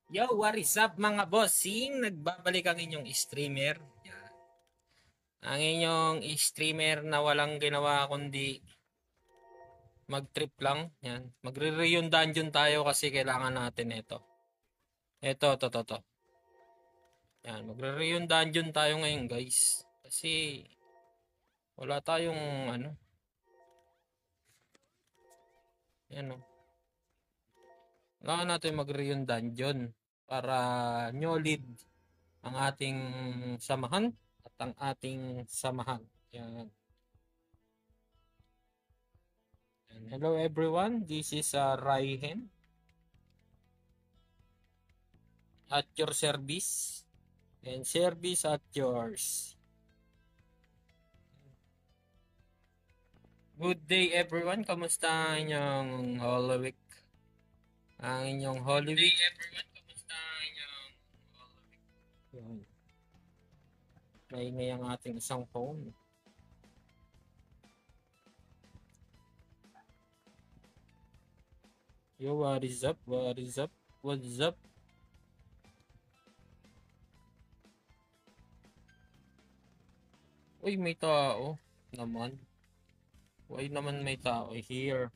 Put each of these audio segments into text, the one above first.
Yo, what is up mga bossing? Nagbabalik ang inyong streamer. Yan. Ang inyong streamer na walang ginawa kundi mag-trip lang. Yan. Magre-reun dungeon tayo kasi kailangan natin ito. Ito. Yan. Magre-reun dungeon tayo ngayon guys. Kasi wala tayong ano. Yan o. Kailangan natin mag-reun dungeon para nyo lead ang ating samahan at ang ating samahan. Yan. Hello everyone, this is Raihen at your service and service at yours. Good day everyone, kamusta ang inyong Holy Week? Ang inyong Holy Week? Good day everyone, kamusta ang inyong Holy Week? Yun. Maingay ang ating isang phone. Yo, what is up? What is up? What's up? Uy, may tao naman. Why naman may tao here?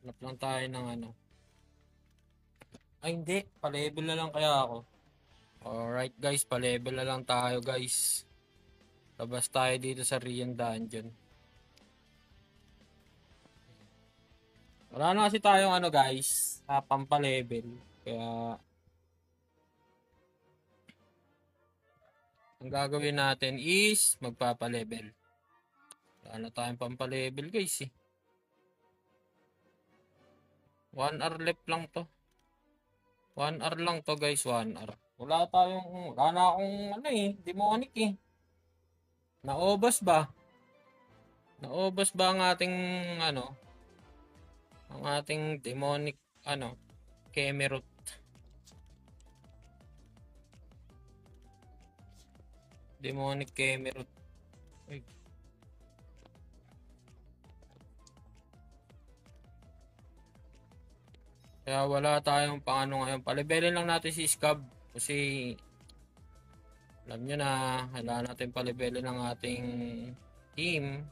Hanap lang tayo ng ano. Ay hindi, pa-level na lang kaya ako. Alright guys, pa-level na lang tayo guys. Labas tayo dito sa Rian Dungeon. Wala na kasi tayong ano guys, pampalevel. Kaya ang gagawin natin is magpapalevel. Wala na tayong pampalevel guys eh. 1 hour left lang to. 1 hour lang to guys, 1 hour. Wala na akong ano eh, demonic eh. Naubos ba? Naubos ba ang ating ano? Ang ating demonic ano? Kemerut. Demonic Kemerut. Ay. Kaya wala tayong pangano ngayon. Palibelin lang natin si Scab. Kasi alam nyo na, kailangan natin palibelin ng ating team.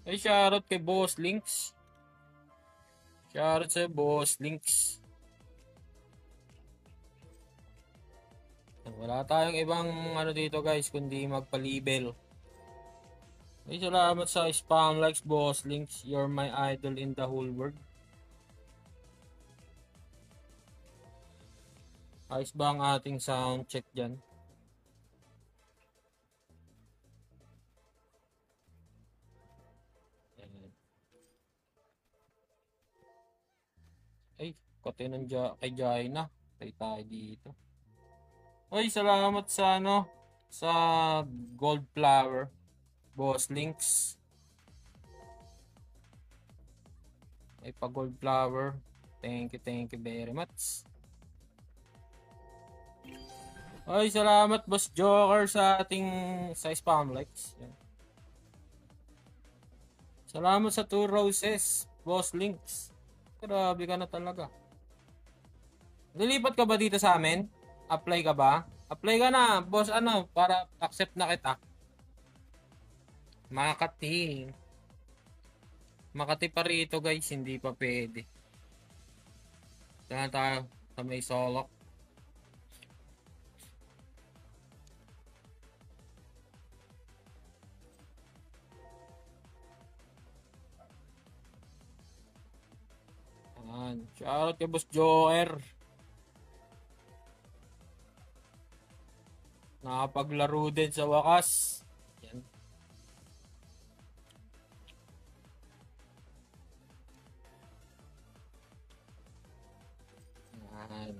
Ay, shoutout kay Boss Links. Shoutout sa Boss Links. Wala tayong ibang ano dito guys, kundi magpalibel. Ay, salamat sa spam likes, Boss Links. You're my idol in the whole world. Ayos ba ang ating sound check dyan? Ay, kati ng kay Jaina. Tay tayo dito. Ay, salamat sa ano, sa gold flower. Boss Links. Ay, pa gold flower. Thank you very much. Ay, salamat Boss Joker sa ating sa spam likes. Yan. Salamat sa 2 roses, Boss Links. Grabe ka na talaga. Lilipat ka ba dito sa amin? Apply ka ba? Apply ka na, boss, ano, para accept na kita. Makati. Makati pa rito, guys. Hindi pa pwede. Saan tayo? Sa may solok. Ayan. Shoutout kay Boss Joer. Nakapaglaro din sa wakas. Yan. Yan.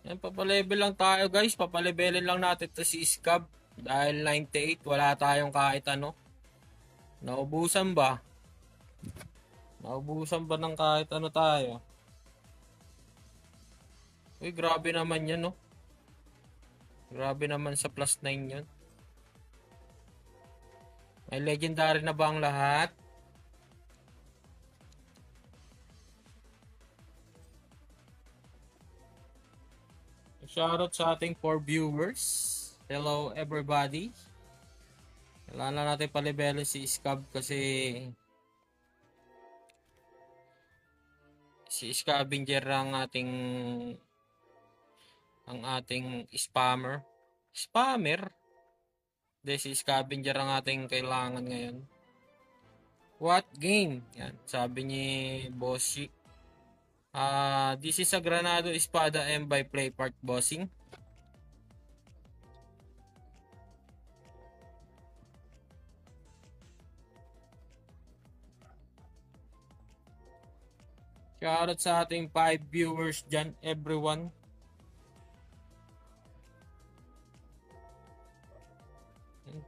Yan, papalevel lang tayo guys. Papalevelin lang natin to si Scab. Dahil 98, wala tayong kahit ano. Naubusan ba? Naubusan ba ng kahit ano tayo? Uy, grabe naman yan, no? Grabe naman sa +9 yun. May legendary na ba ang lahat? Shoutout sa ating 4 viewers. Hello everybody. Kailangan na natin palibelo si Scab kasi si Scavenger ang ating spammer. Spammer? Hindi, si Scavenger ang ating kailangan ngayon. What game? Yan, sabi ni Bossy. This is a Granado Espada M by Playpart Bossing. Shoutout sa ating 5 viewers dyan, everyone.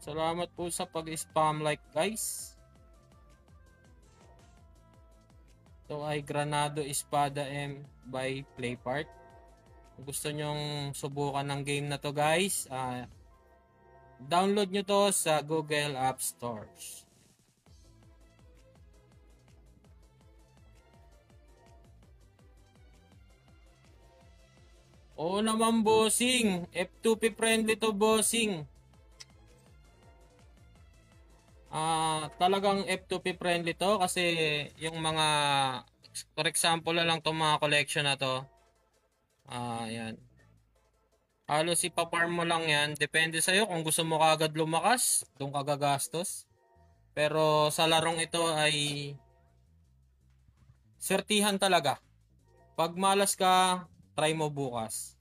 Salamat po sa pag-spam like, guys. Ito ay Granado Espada M by Playpart. Kung gusto nyong subukan ng game na to, guys, download nyo to sa Google App Stores. Oo naman, bossing. F2P friendly to, bossing. Talagang F2P friendly to kasi yung mga, for example na lang itong mga collection na to. Yan. Halos ipaparm mo lang yan. Depende sa'yo kung gusto mo kagad lumakas, doon ka gagastos. Pero sa larong ito ay sertihan talaga. Pag malas ka, try mo bukas.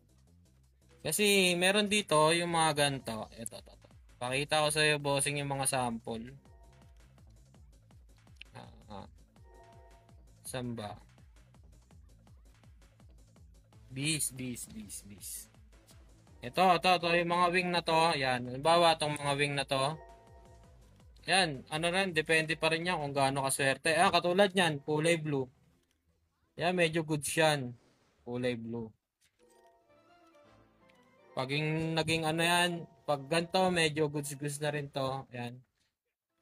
Kasi meron dito yung mga ganito. Ito. Pakita ko sa iyo, bossing, yung mga sample. Saan ba? Bis. Ito, yung mga wing na to. Yan, halimbawa itong mga wing na to. Yan, ano rin, depende pa rin yan kung gaano kaswerte. Katulad yan, kulay blue. Yan, medyo good yan. Kulay blue. Pag naging ano yan, pag ganito, medyo goods na rin to. Yan.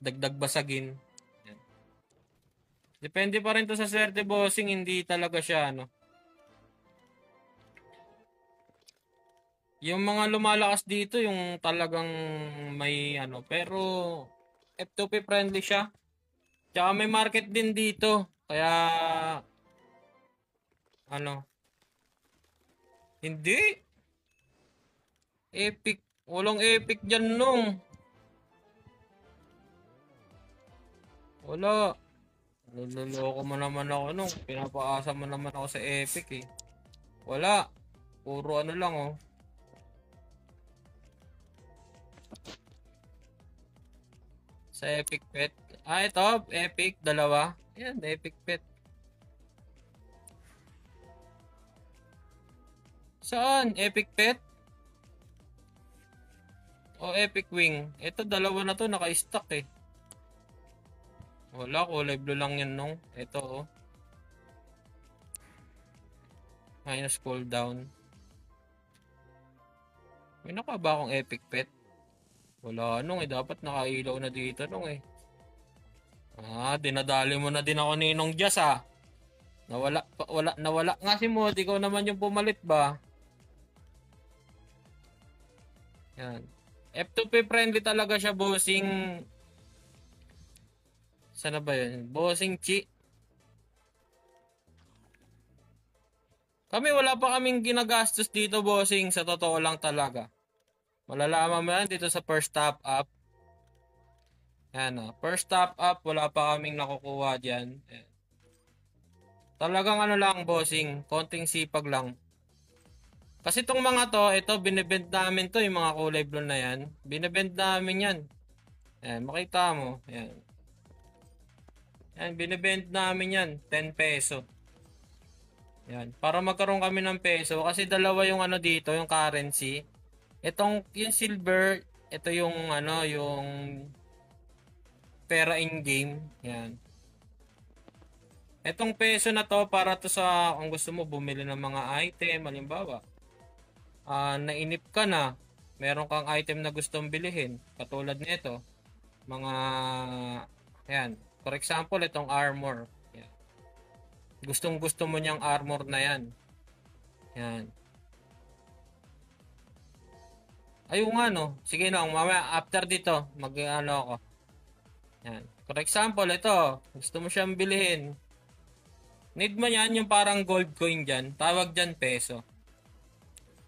Dagdag basagin. Yan. Depende pa rin to sa swerte, bossing. Hindi talaga siya, ano. Yung mga lumalakas dito, yung talagang may, ano. Pero, F2P friendly siya. Tsaka may market din dito. Kaya, ano. Hindi. Epic. Walang epic dyan nung. Wala. Niloloko mo naman ako nung. Pinapaasa mo naman ako sa epic eh. Wala. Puro ano lang oh. Sa epic pet. Ito. Epic. Dalawa. Yan. Epic pet. Saan? Epic pet? O epic wing? Ito dalawa na to naka-stock eh. Wala, kulay blue lang yan nung. Ito oh. Minus cooldown. May naka ba akong epic pet? Wala nung eh. Dapat nakailaw na dito nung eh. Dinadali mo na din ako ni Ninong Jazz ah. Nawala nga si Mod. Ikaw naman yung pumalit ba? Yan. F2P friendly talaga siya, bossing. Sana ba yun? Bossing Chi. Kami wala pa kaming ginagastos dito, bossing. Sa totoo lang talaga. Malalaman mo yan dito sa first top up. Yan o. First top up, wala pa kaming nakukuha dyan. Yan. Talagang ano lang, bossing. Konting sipag lang. Kasi itong mga to, ito, binibend namin to, yung mga kulay blue na yan. Binibend namin yan. Yan, makita mo. Yan. Yan, binibend namin yan. 10 peso. Yan. Para magkaroon kami ng peso. Kasi dalawa yung ano dito, yung currency. Itong, yung silver, ito yung ano, yung pera in game. Yan. Etong peso na to para to sa kung gusto mo bumili ng mga item, halimbawa, nainip ka na, meron kang item na gustong bilihin, katulad nito, mga, yan, for example, itong armor. Yan. Gustong gusto mo niyang armor na yan. Yan. Ayun nga no. Sige no, mamaya after dito, mag-ano ako. Yan. For example, ito, gusto mo siyang bilhin. Need mo yan yung parang gold coin dyan. Tawag dyan peso.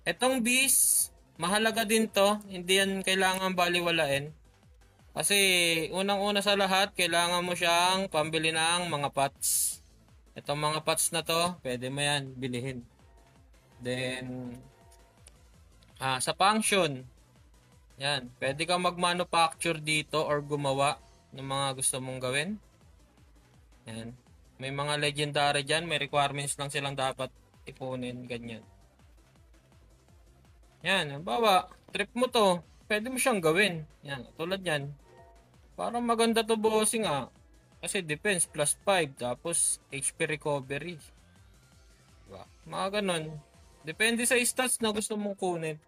Etong beast, mahalaga din to. Hindi yan kailangan baliwalain. Kasi unang-una sa lahat, kailangan mo siyang pambili ng mga pots. Itong mga pots na to, pwede mo yan bilihin. Then, sa function, yan, pwede kang mag-manufacture dito or gumawa ng mga gusto mong gawin. Yan. May mga legendary dyan, may requirements lang silang dapat ipunin, ganyan. Yan, halimbawa, trip mo to, pwede mo siyang gawin. Yan, tulad yan. Parang maganda to bossing kasi defense plus 5, tapos HP recovery. Diba? Mga ganon. Depende sa stats na gusto mong kunin.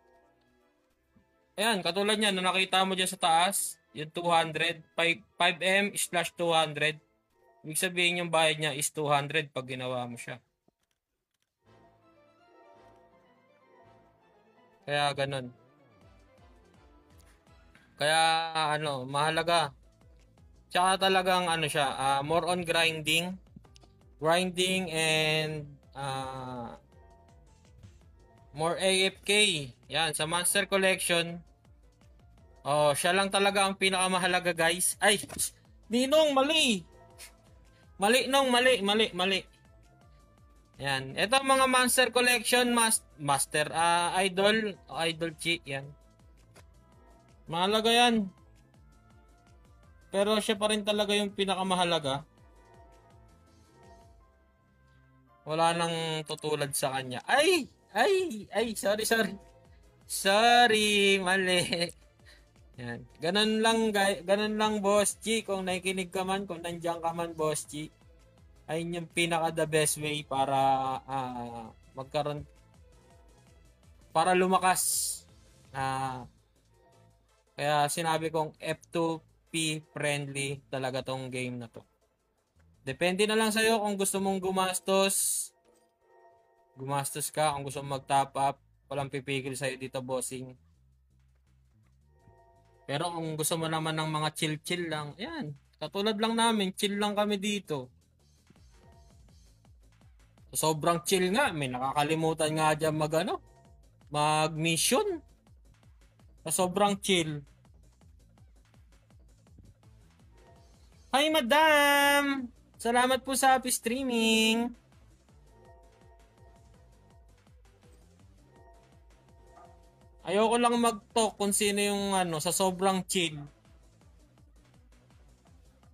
Ayan, katulad niyan, na nakita mo dyan sa taas, yung 200, 5M/200. Ibig sabihin yung bayad niya is 200 pag ginawa mo siya. Kaya ganun. Kaya mahalaga. Tsaka talagang siya, more on grinding. Grinding and more AFK. Yan, sa Monster Collection. Oh, siya lang talaga ang pinakamahalaga, guys. Ay, Ninong, mali. Mali. Yan. Ito mga Monster Collection, Master, Idol cheat, yan. Mahalaga yan. Pero siya pa rin talaga yung pinakamahalaga. Wala nang tutulad sa kanya. Ay, sorry. Sorry, mali. Yan. Ganun lang, Boss G. Kung nakikinig ka man, kung nandiyan ka man, Boss G. Ayun yung pinaka the best way para magkaroon, para lumakas. Kaya sinabi kong F2P friendly talaga tong game na to. Depende na lang sa'yo kung gusto mong gumastos ka. Kung gusto mong mag-top up, walang pipigil sa'yo dito, bossing. Pero kung gusto mo naman ng mga chill lang, yan. Katulad lang namin, chill lang kami dito. Sobrang chill nga, may nakakalimutan nga dyan mag-mission. Sobrang chill. Hi, madam! Salamat po sa streaming. Ayoko lang mag-talk kung sino yung sa sobrang chill.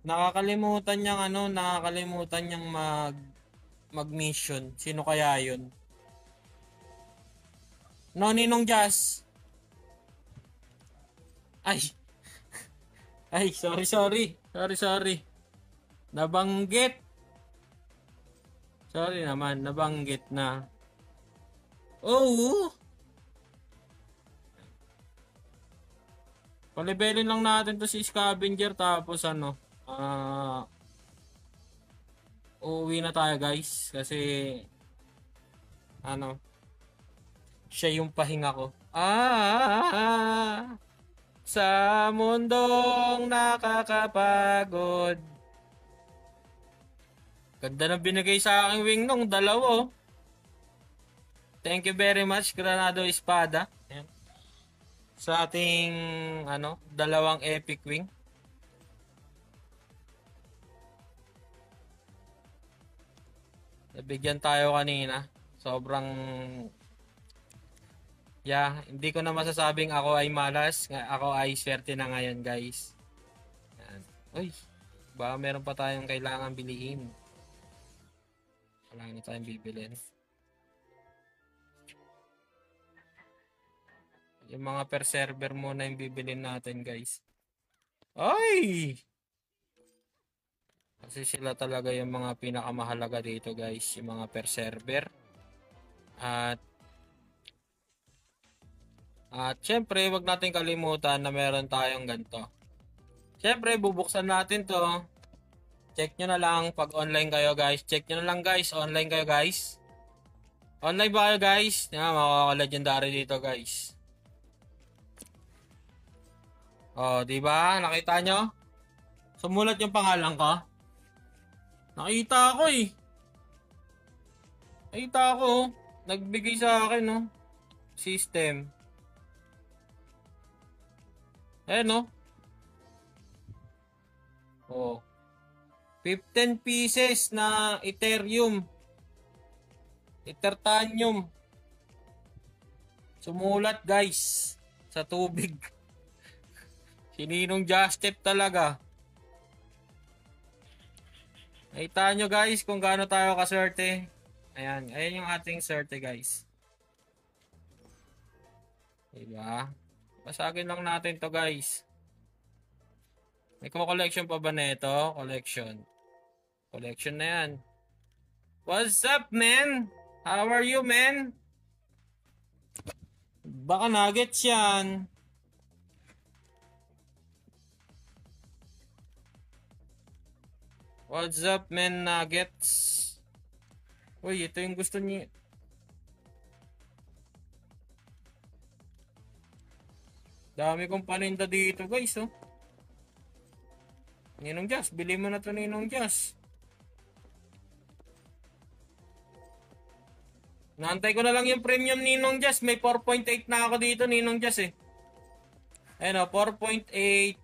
Nakakalimutan niyang mag-mission. Sino kaya yun? No, Ninong Jazz. Ay, sorry. Nabanggit. Sorry naman, nabanggit na. Oh! Palibelin lang natin to si Scavenger tapos uuwi na tayo, guys, kasi siya yung pahinga ko. Sa mundong nakakapagod. Ganda na binigay sa aking wing nung dalawa. Thank you very much, Granado Espada. Ayan. Sa ating dalawang epic wing. Nabigyan tayo kanina. Sobrang hindi ko na masasabing ako ay malas. Ako ay swerte na ngayon, guys. Yan. Uy, baka meron pa tayong kailangan bilihin. Wala na tayong bibilin. Yung mga per server muna yung bibilin natin, guys. Ay! Kasi sila talaga yung mga pinakamahalaga dito guys, yung mga per server. At syempre, wag natin kalimutan na meron tayong ganito. Syempre, bubuksan natin to. Check nyo na lang pag online kayo guys. Check nyo na lang guys, online kayo guys. Online ba kayo guys? Yan, makaka-legendary dito guys. Oh, di ba? Nakita nyo? Sumulat yung pangalan ko. Nakita ako eh. Nakita ako. Nagbigay sa akin no. System. No. Oh. 15 pieces na Ethereum. Etertanium. Sumulat guys. Sa tubig. Sininong Justep talaga. Nakita nyo guys kung gaano tayo kaswerte. Ayan. Ayan yung ating swerte guys. Diba? Basagin lang natin to guys. May collection pa ba nito? Collection. Collection na yan. What's up, man? How are you, man? Baka nuggets yan. What's up, man, nuggets? Uy, ito yung gusto niyo. Dami kong paninda dito, guys, oh. Ninong Jazz, bili mo na to, Ninong Jazz. Naantay ko na lang yung premium Ninong Jazz. May 4.8 na ako dito, Ninong Jazz, eh. Ayan, oh, 4.8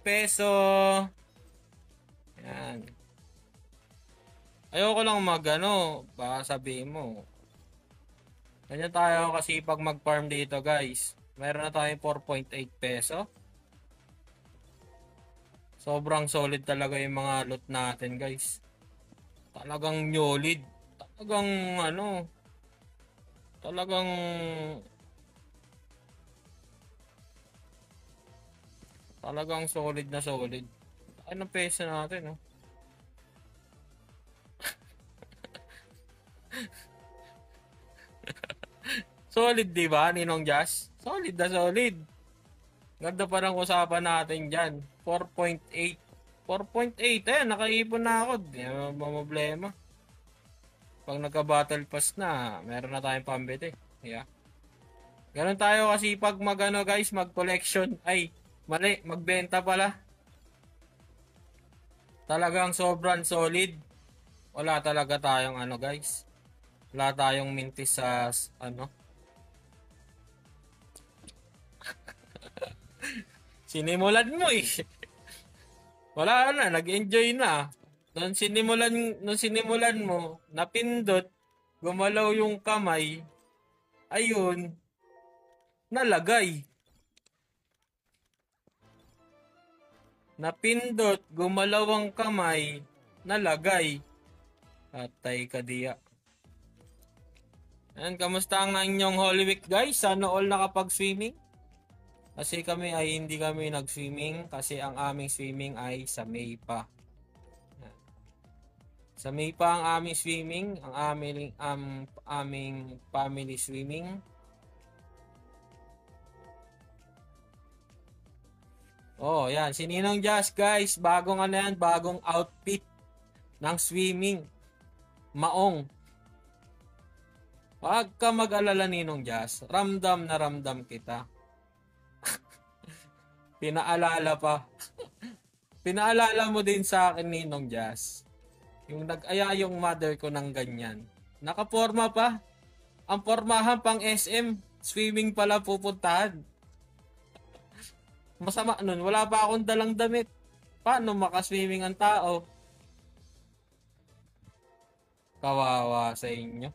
peso. Ayan. Ayoko lang baka sabihin mo. Ganyan tayo kasi pag mag-farm dito guys. Meron na tayong 4.8 peso. Sobrang solid talaga yung mga loot natin guys. Talagang nyolid. Talagang solid na solid. Anong peso natin, oh? Solid, di ba, Ninong Jazz? Solid na solid. Ganda pa ng usapan natin dyan. 4.8. 4.8, nakaipon na ako. Di na problema. Pag nagka-battle pass na, meron na tayong pambili. Yeah. Ganon tayo kasi pag guys, mag-collection. Ay, mali, magbenta pala. Talagang sobrang solid. Wala talaga tayong guys. Wala tayong mintis sa Sinimulan mo eh. Wala na, nag-enjoy na. Nung sinimulan mo, napindot, gumalaw yung kamay, ayun, nalagay. Napindot, gumalaw ang kamay, nalagay. Atay ka diya. Ayan, kamusta ang inyong Holy Week guys? Sana all nakapag-swimming? Kasi hindi kami nag-swimming kasi ang aming swimming ay sa May pa. Sa May pa ang aming swimming, ang aming family swimming. Oh, yan. Si Ninong Jazz guys, bagong bagong outfit ng swimming. Maong. Huwag ka mag-alala Ninong Jazz. Ramdam na ramdam kita. Pinaalala pa. Pinaalala mo din sa akin, Ninong Jazz. Yung nag-aya yung mother ko ng ganyan. Nakaporma pa. Ang pormahan pang SM. Swimming pala pupuntahan. Masama nun. Wala pa akong dalang damit. Paano makaswimming ang tao? Kawawa sa inyo.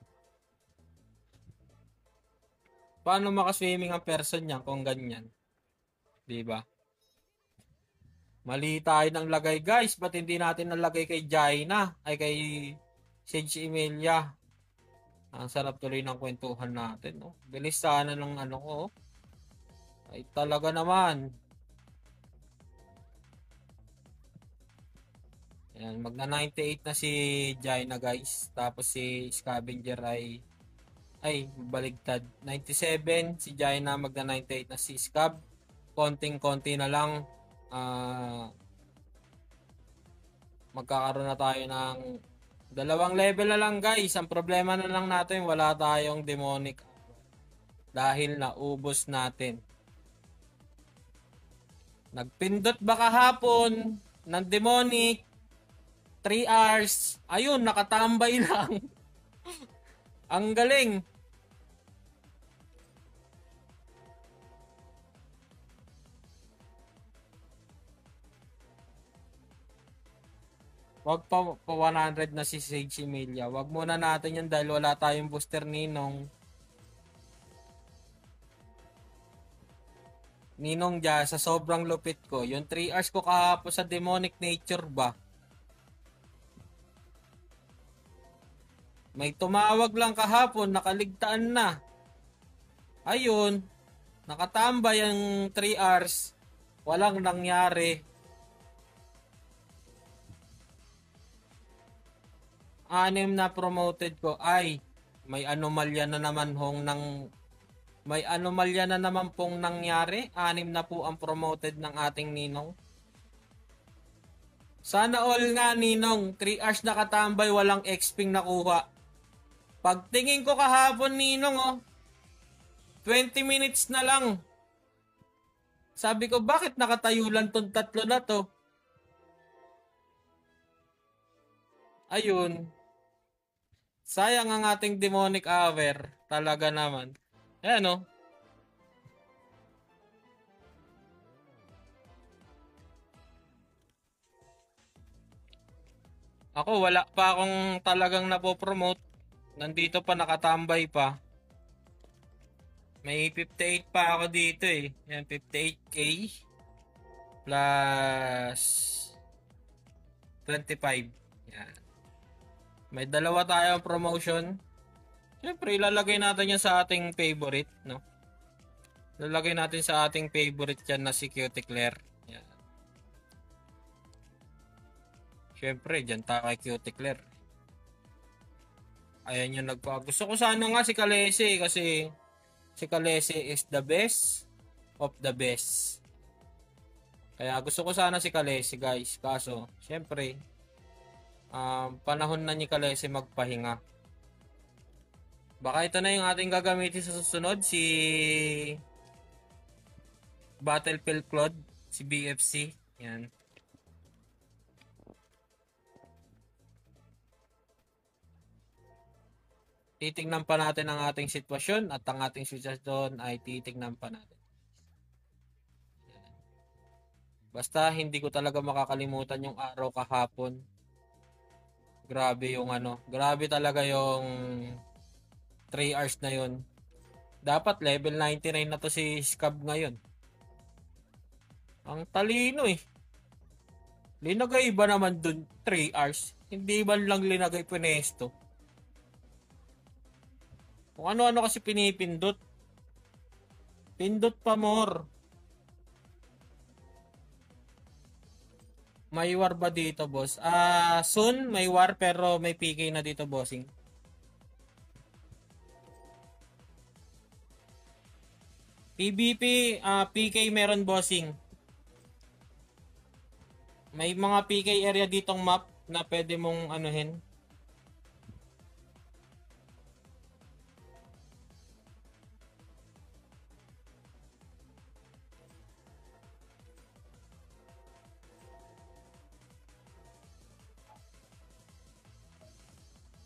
Paano makaswimming ang person niya kung ganyan? Diba? Mali tayo ng lagay guys. Ba't hindi natin nalagay kay Jaina? Ay kay Sage Emilia. Ang sarap tuloy ng kwentuhan natin. No? Bilis sana ng ko. Ay talaga naman. Ayan, magna 98 na si Jaina guys. Tapos si Scavenger ay baligtad. 97 si Jaina, magna 98 na si Scab. Konting-konti na lang. Magkakaroon na tayo ng dalawang level na lang guys. Ang problema na lang natin, wala tayong demonic dahil naubos natin. Nagpindot ba kahapon ng demonic 3 hours? Ayun, nakatambay lang. Ang galing. Wag pa 100 na si Sage Emilia. Wag muna natin yan dahil wala tayong booster Ninong. Ninong dyan, sa sobrang lupit ko. Yung 3 hours ko kahapon sa demonic nature ba? May tumawag lang kahapon, nakaligtaan na. Ayun, nakatambay ang 3 hours. Walang nangyari. Anim na promoted ko. Ay, may anomalya na naman pong nangyari. 6 na po ang promoted ng ating Ninong. Sana all nga Ninong, 3 hours nakatambay, walang XP nakuha. Pagtingin ko kahapon Ninong 20 minutes na lang. Sabi ko, bakit nakatayo lang tong tatlo na to? Ayun. Sayang ang ating demonic hour. Talaga naman. Ayan Ako, wala pa akong talagang napopromote. Nandito pa, nakatambay pa. May 58 pa ako dito eh. Yan, 58k. Plus 25. Yan. May dalawa tayong promotion. Siyempre, ilalagay natin yan sa ating favorite, no? Lalagay natin sa ating favorite yan na si Cuticler. Yan. Siyempre, dyan tayo kay Cuticler. Ayan yung gusto ko sana nga si Kalese kasi si Kalese is the best of the best. Kaya gusto ko sana si Kalese guys. Kaso, siyempre, panahon na ni Kalese magpahinga. Baka ito na yung ating gagamitin sa susunod, si Battlefield Claude, si BFC. Yan. Titignan pa natin ang ating sitwasyon at ang ating sitwasyon ay titignan pa natin. Yan. Basta hindi ko talaga makakalimutan yung araw kahapon. Grabe yung grabe talaga yung 3 hours na yun. Dapat level 99 na to si Scab ngayon. Ang talino eh. Linagay ba naman dun 3 hours? Hindi ba lang linagay pinesto? Kung ano-ano kasi pinipindot. Pindot pa more. May war ba dito, boss? Soon may war pero may PK na dito, bossing. PvP, PK meron, bossing. May mga PK area ditong map na pwede mong anuhin.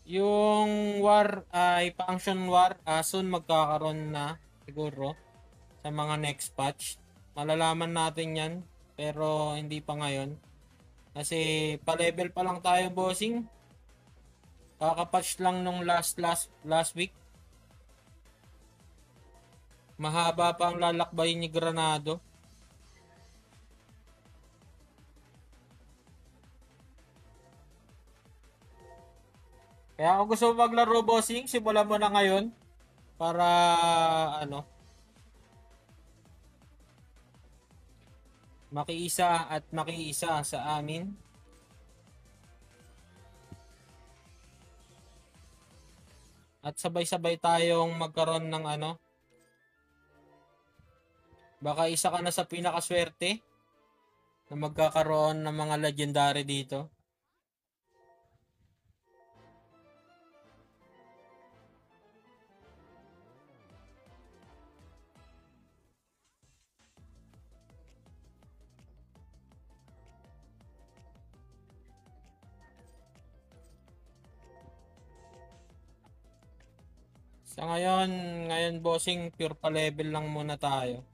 Yung war ay function war, soon magkakaroon na siguro sa mga next patch. Malalaman natin yan pero hindi pa ngayon. Kasi pa-level pa lang tayo, bossing. Kakapatch lang nung last week. Mahaba pa ang lalakbayin ni Granado. Kaya kung gusto mo maglaro, bossing, simulan mo na ngayon para makiisa at makiisa sa amin. At sabay-sabay tayong magkaroon ng ano. Baka isa ka na sa pinakaswerte na magkakaroon ng mga legendary dito. Sa ngayon bossing, pure pa level lang muna tayo.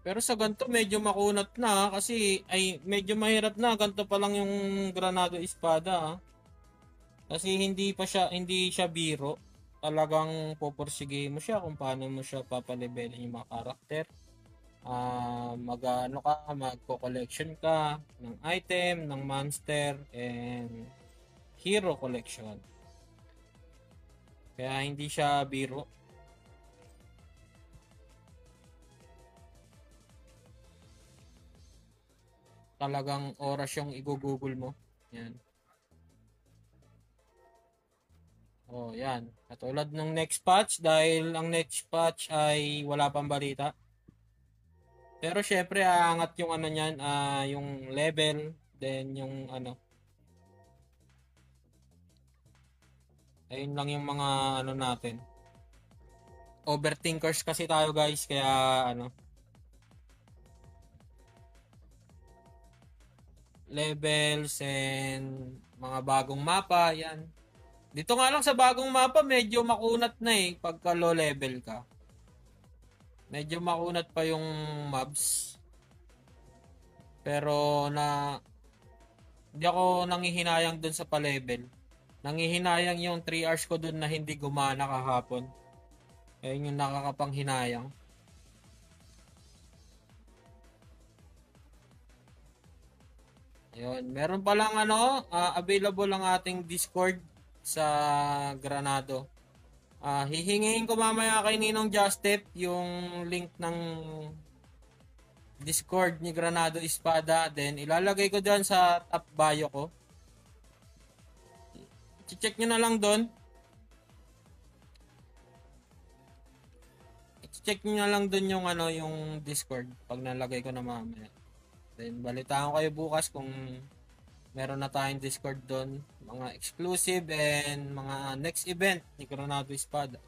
Pero sa ganito medyo makunat na kasi ay medyo mahirap na, ganito pa lang yung Granado Espada. Kasi hindi siya biro. Talagang pupursige mo siya kung paano mo siya papalevelin yung mga karakter. Mag-ano ka, magko-collection ka ng item, ng monster, and hero collection. Kaya hindi siya biro. Talagang oras yung i-google mo. Yan. Oh, yan. Katulad ng next patch, dahil ang next patch ay wala pang balita. Pero syempre, aangat yung ano niyan, yung level, then yung ano. Ayun lang yung mga ano natin. Overthinkers kasi tayo guys, kaya ano. Levels and mga bagong mapa, yan. Dito nga lang sa bagong mapa, medyo makunat na pagka low level ka. Medyo makunat pa yung mobs. Pero hindi ako nangihinayang dun sa pa-level. Nangihinayang yung 3 hours ko dun na hindi gumana kahapon. Ayun yung nakakapanghinayang. Ayun, meron pa lang available ang ating Discord sa Granado. Hihingiin ko mamaya kay Ninong Justep yung link ng Discord ni Granado Espada. Then ilalagay ko dyan sa top bio ko. I-check nyo na lang doon. I-check nyo na lang doon yung yung Discord pag nalagay ko na mamaya. Then balitaan ko kayo bukas kung meron na tayong Discord doon, mga exclusive and mga next event ni Granado Espada.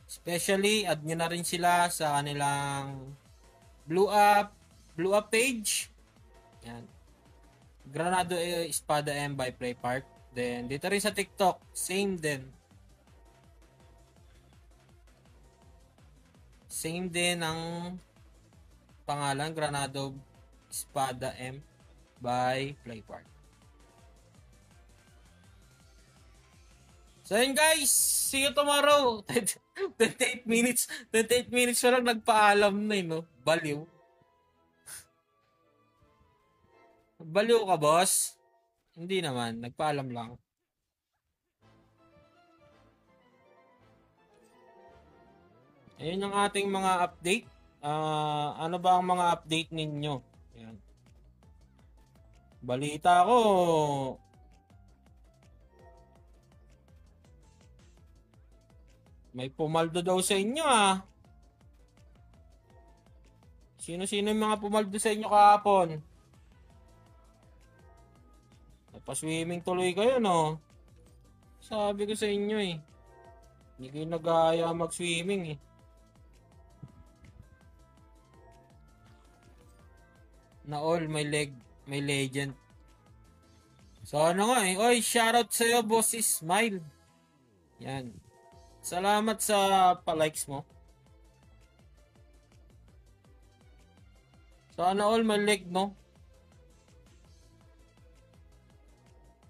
Especially, add nyo na rin sila sa kanilang Blue Up page. Yan. Granado Espada M by Play Park. Then, dito rin sa TikTok, same din. Same din ang pangalan, Granado Espada M by Play Park. So yun guys, see you tomorrow. 28 minutes pa lang nagpaalam na no? Baliw. Baliw ka boss? Hindi naman, nagpaalam lang. Ayun yung ating mga update. Ano ba ang mga update ninyo? Ayan. Balita ko, may pumaldo daw sa inyo Sino-sino yung mga pumaldo sa inyo kahapon? Napaswimming tuloy kayo no? Sabi ko sa inyo hindi kayo nag-aaya mag-swimming Na all may legend. So ano nga oy, shoutout sa'yo boss Smile. Yan. Salamat sa pa-likes mo. Sana all may leg, no?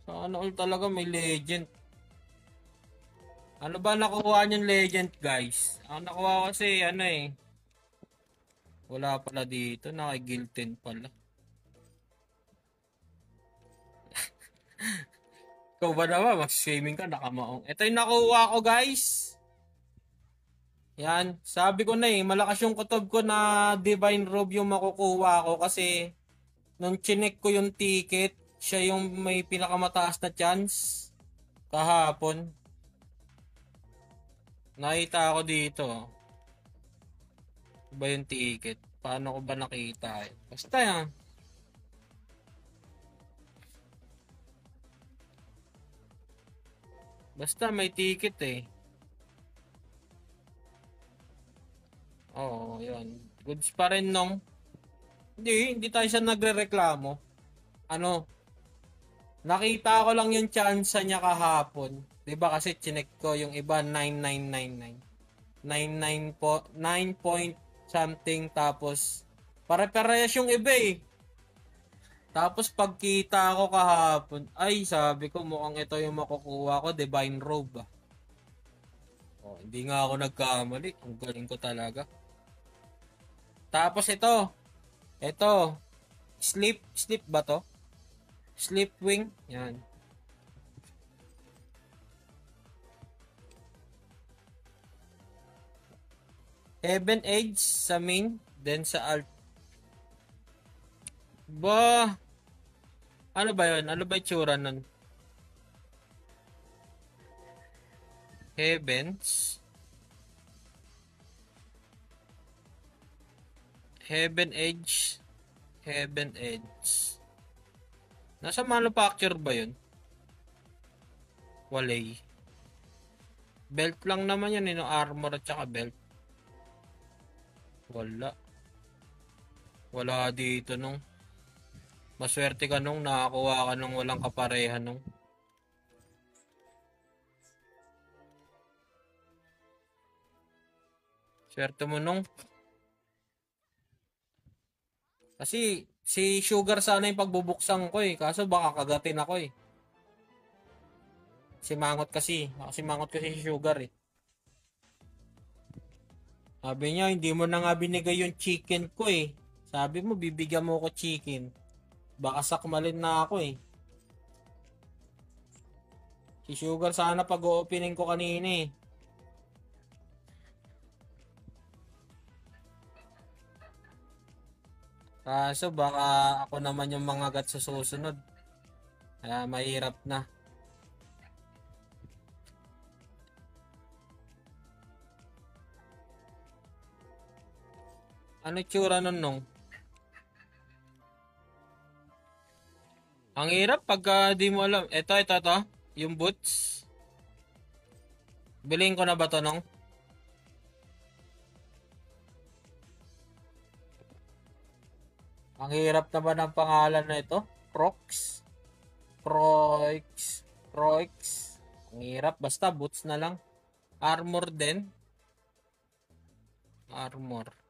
Sana all talaga may legend. Ano ba nakuha niyong legend, guys? Ang nakuha ko kasi, wala pala dito. Naka-Gilten pala. Ikaw ba naman? Mag-swimming ka, nakamaong. Ito yung nakuha ko, guys. Yan, sabi ko na malakas yung kutob ko na Divine Robe yung makukuha ko kasi nung chinek ko yung ticket, siya yung may pinakamataas na chance kahapon. Nakita ako dito. Ba yung ticket? Paano ko ba nakita? Basta yan. Basta may ticket eh. Oo, yun. Goods pa rin nung. Hindi tayo siya nagrereklamo. Ano, nakita ko lang yung chance niya kahapon. 'Di ba kasi chinek ko yung iba 9999. 99 po 9 point something tapos pare-parehas yung iba eh. Tapos pagkita ko kahapon, ay sabi ko mukhang ito yung makukuha ko, Divine Robe. Oh, hindi nga ako nagkamali. Ang galing ko talaga. Tapos ito, sleep ba to? Sleepwing, yan. Heaven Edge sa main, then sa alt. Ba, ano ba yun? Ano ba yung tsura nun? Heavens. Heaven Edge. Heaven Edge. Nasa manufacture ba yun? Walay. Belt lang naman yun, no? Armor at saka belt. Wala. Wala dito nung. Maswerte ka nung nakakuha ka nung walang kaparehan nung. Swerte mo nung. Kasi si Sugar sana yung pagbubuksan ko eh. Kaso baka kagatin ako eh. Si Mangot kasi. Si Mangot kasi si Sugar eh. Sabi niya, hindi mo na nga binigay yung chicken ko eh. Sabi mo, bibigyan mo ko chicken. Baka sakmalin na ako eh. Si Sugar sana pag-opening ko kanina eh. Kaso baka ako naman yung mga gat sa susunod. Kaya mahirap na. Ano tsura nun nung? Ang hirap pagka di mo alam. Ito. Yung boots. Bilhin ko na ba to nung? Ang hirap naman ng pangalan na ito. Crocs. Croix. Ang hirap. Basta boots na lang. Armor din. Armor.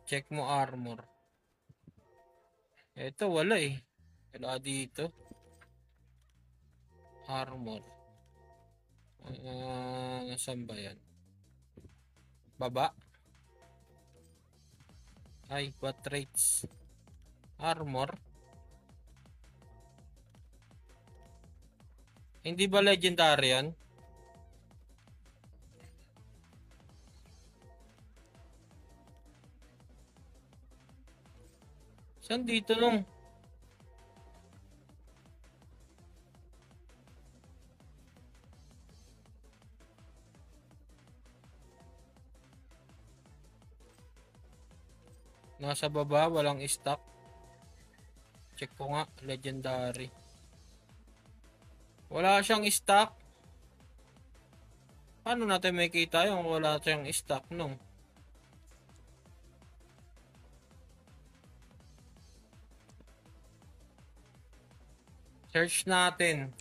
Check mo armor. Ito wala eh. Wala dito. Armor. Saan ba yan? Baba. Ay, what rates? Armor. Hindi ba legendary yan? Saan dito nung? Nasa baba, walang stock. Check ko nga, legendary. Wala siyang stock. Paano natin may kita yung wala siyang stock nung? Search natin.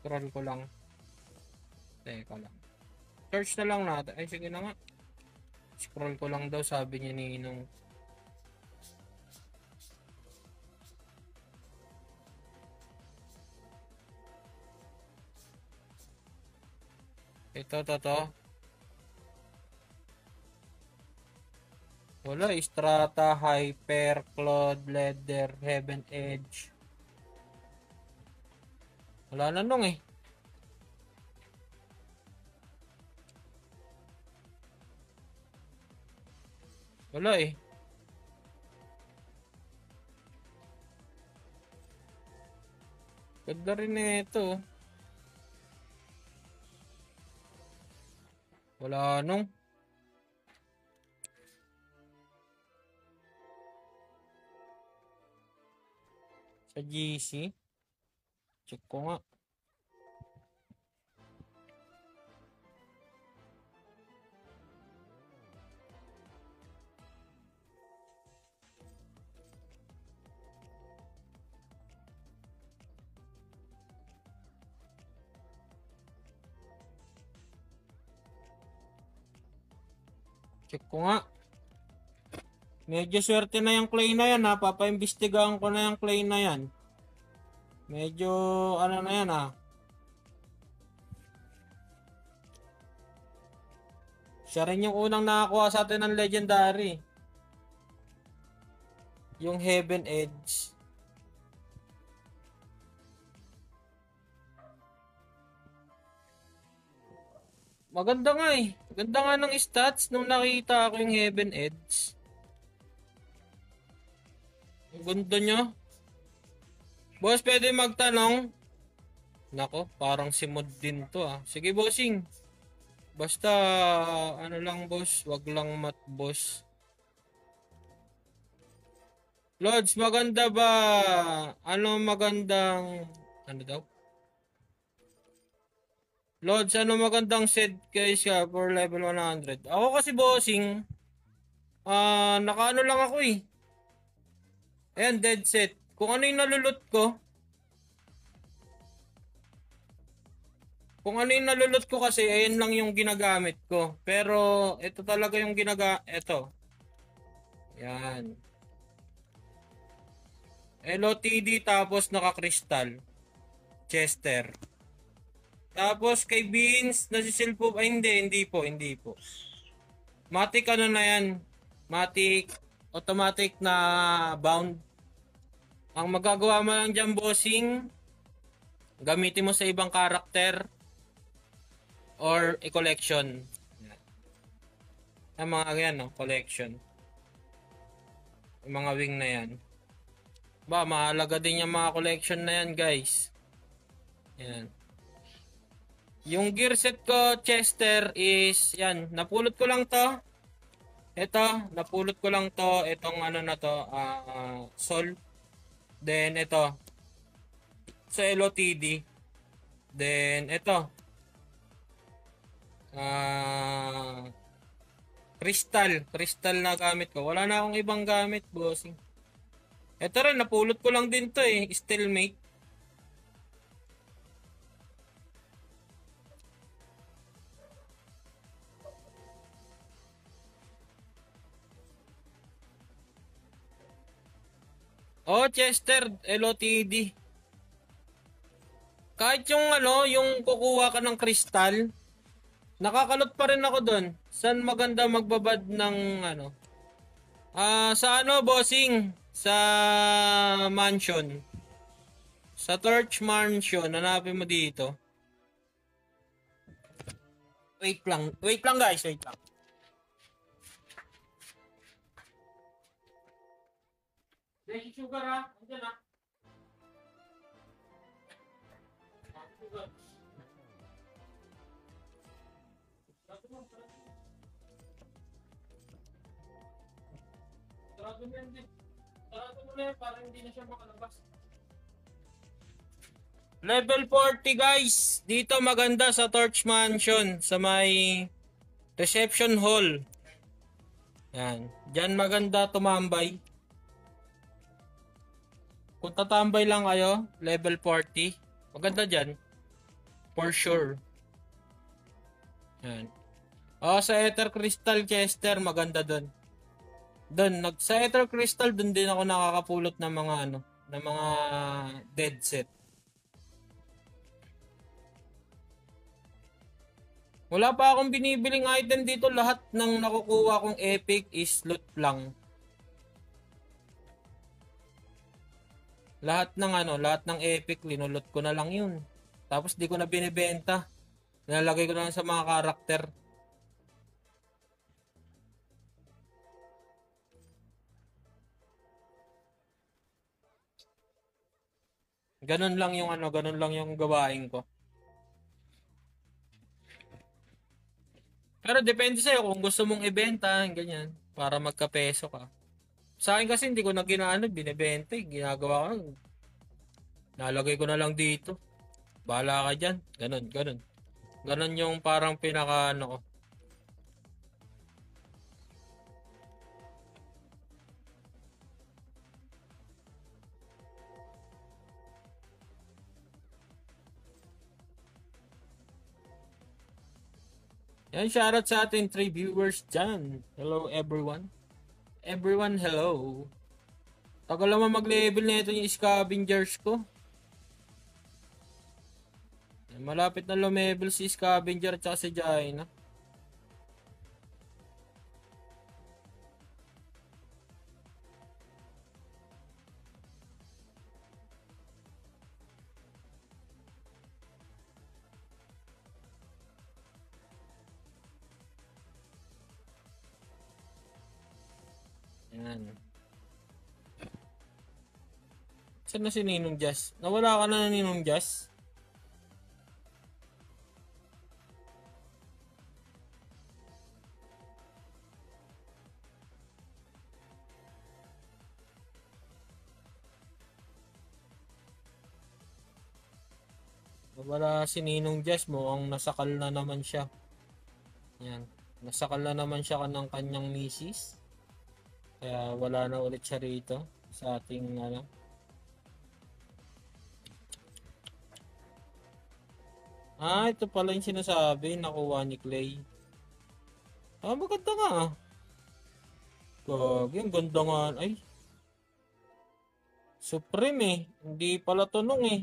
Scroll ko lang. Teka lang. Search na lang natin. Ay, sige na nga. Scroll ko lang daw, sabi niya ni Inong. Ito. Wala, Strata, Hyper, Cloud, Leather, Heaven Edge. Wala na nung eh. Wala eh. Ganda rin na ito. Wala nung. Sa GC. Check ko nga. Check ko nga. Medyo swerte na yung clay na yan ha. Papaimbestigahan ko na yung clay na yan. Medyo ano na yan ha. Siya rin yung unang nakakuha sa atin ng legendary. Yung Heaven Edge. Maganda nga eh. Ganda nga ng stats nung nakita ko yung Heaven Edge. Ang ganda nyo. Boss, pwede magtanong? Nako, parang si Mod din to ah. Sige, bossing. Basta, ano lang boss, wag lang mat boss. Lods, maganda ba? Ano magandang, ano daw? Lods, ano magandang set guys ka for level 100? Ako kasi bossing, nakaano lang ako eh. Ayan, dead set. Kung ano yung nalulot ko, kasi, ayan lang yung ginagamit ko. Pero, ito talaga yung ito. Yan. LOTD tapos naka-crystal. Chester. Tapos kay Beans, nasisilpo. Ay, hindi po. Matic ano na yan. Matic, automatic na bound. Ang magagawa mo lang dyan, bossing, gamitin mo sa ibang karakter or i-collection. Ang mga yan, no? Collection. Yung mga wing na yan. Ba, mahalaga din yung mga collection na yan, guys. Yan. Yung gear set ko, Chester, is, yan, napulot ko lang to. Ito, napulot ko lang to. Itong ano na to, Sol. Then, ito, sa LOTD. Then, ito, Crystal na gamit ko. Wala na akong ibang gamit, bossing. Ito rin, napulot ko lang din to eh. Stalemate. Oh, Chester, LOTD. Kahit yung ano, yung kukuha ka ng kristal, nakakalot pa rin ako doon. Saan maganda magbabad ng ano? Sa ano, bossing? Sa mansion. Sa Torch Mansion, hanapin mo dito. Wait lang guys, wait lang. Dahil sugar ha, andyan ha. Sugar. Sarado mo yan din. Sarado mo na yan para hindi na siya makalabas. Level 40 guys. Dito maganda sa Torch Mansion. Sa may reception hall. Yan. Diyan maganda tumambay. Kung tatambay lang kayo, level 40. Maganda dyan. For sure. Yan. Sa Ether Crystal Chester, maganda doon. Sa Ether Crystal, doon din ako nakakapulot ng mga ano, ng mga dead set. Wala pa akong binibiling item dito. Lahat ng nakukuha kong epic is loot lang. Lahat ng epic linulot ko na lang yun. Tapos di ko na binibenta. Nilalagay ko na lang sa mga karakter. Ganun lang yung ano, ganun lang yung gawain ko. Pero depende sa'yo kung gusto mong ibenta, ganyan, para magkapeso ka. Sa akin kasi hindi ko na ginaano, binibenta, ginagawa ko, nalagay ko na lang dito. Bahala ka dyan. Ganun, ganun. Ganun yung parang pinaka ano ko. Yan, shoutout sa ating 3 viewers dyan. Hello everyone. Everyone, hello. Tagal naman mag-level na ito yung scavengers ko. Malapit na lumevel si scavenger at si Jaina. Yan. Saan na si Ninong Jazz? Nawala ka na Ninong Jazz? Nawala si Ninong Jazz mo. Ang nasakal na naman siya. Yan. Nasakal na naman siya ng kanyang misis. Kaya wala na ulit siya rito sa ating ano. Ito pala yung sinasabi. Nakuha ni Clay. Maganda nga ah. Gagi, ang ganda nga. Ay, Supreme eh. Hindi pala tunong eh.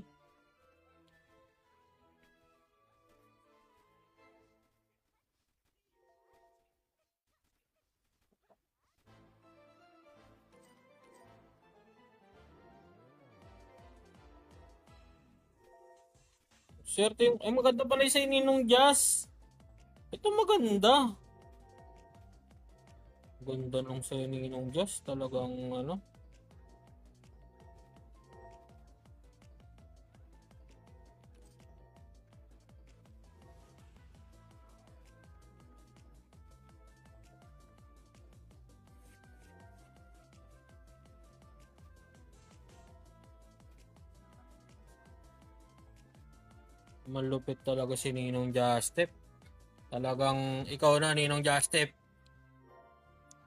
Swerte yung... Ay, maganda pala yung sa Ninong Jazz. Ito maganda. Ganda nung sa Ninong Jazz. Talagang ano. Malupit talaga si Ninong Jastep. Talagang ikaw na, Ninong Jastep.